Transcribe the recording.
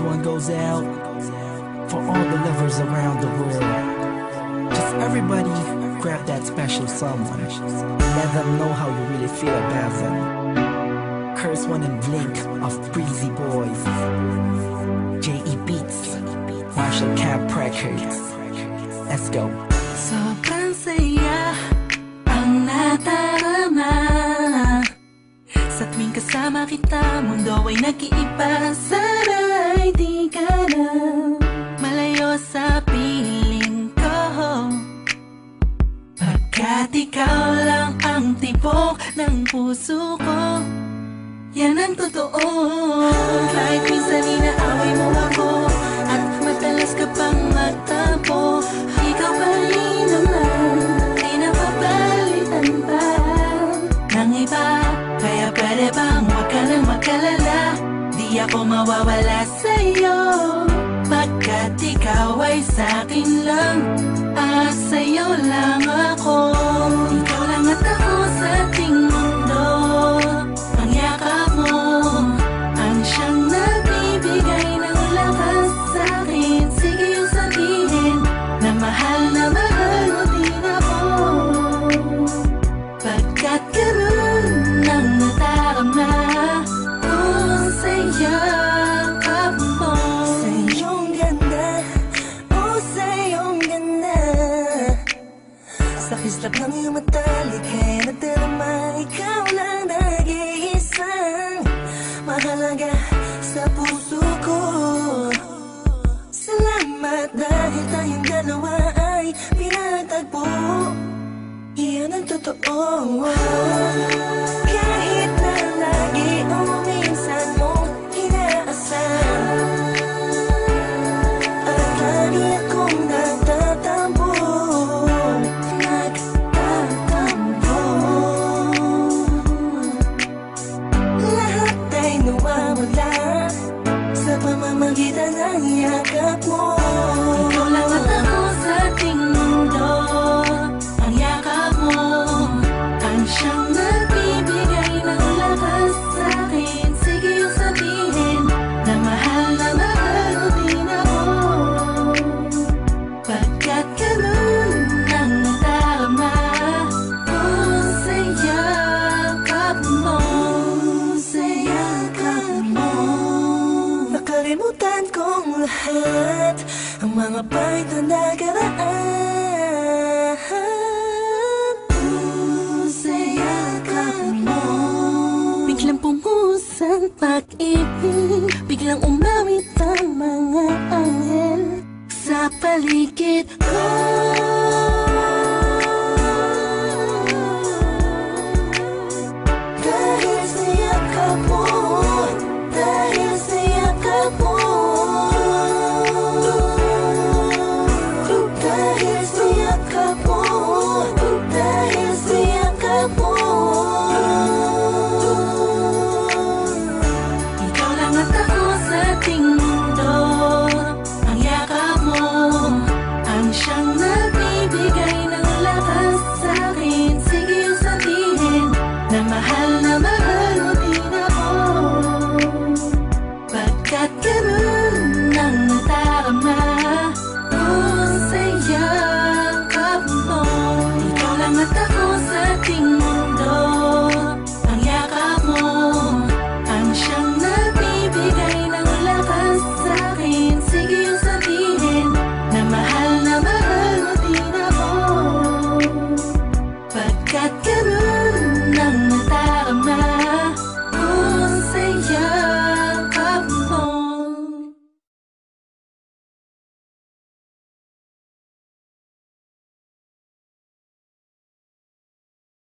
This one goes out for all the lovers around the world. Just everybody grab that special someone. Let them know how you really feel about them. Curse One and Blink of Breezy Boys, J.E. Beats, Marshall Camp Records. Let's go. Sobrang saya ang natarama sa tuwing kasama kita. Mundo ay nag-iiba, sana'y di ka na malayo sa piling ko, pagkat ikaw lang ang tibok ng puso ko. Yan ang totoo. Kahit minsan inaaway mo ako at madalas ka pang magtampo, ikaw pa rin naman, di napapalitan pa ng iba. Kaya pwede bang wag ka nang mag-alala, di ako mawawala sa'yo, pagkat ikaw ay sa'kin lang at sa'yo lang ako. Ikaw lang at ako sa ating mundo. Ang yakap mo ang siyang nagbibigay ng lakas sa'kin. Sige yung sabihin na mahal mo din ako, pagkat ganun ang nadarama ko sa yakap mo. Sa iyong ganda, oh sa iyong ganda, sa kislap ng iyong mata, likhay nadarama. Ikaw lang nag-iisang mahalaga sa puso ko. Salamat dahil tayong dalawa ay pinagtagpo. Iyan ang totoo. Kahit na lagi o minsan mong inaasahan, at lagi akong nagtatampo. Lahat ay nawawala sa pamamagitan ng yakap mo. Ikaw lang at ako sa ating mundo. Ang yakap mo ang siyang nagbibigay ng lakas sa'kin. Sige yung sabihin na mahal mo din ako, pagkat ganun ang nadarama ko sa yakap mo. Sa yakap mo, nakalimutan kong lahat ang mga pahit na nakaraan. Sa yakap mo, biglang pumuhos ang pag-ibig, biglang umawit ang mga anghel sa paligid ko.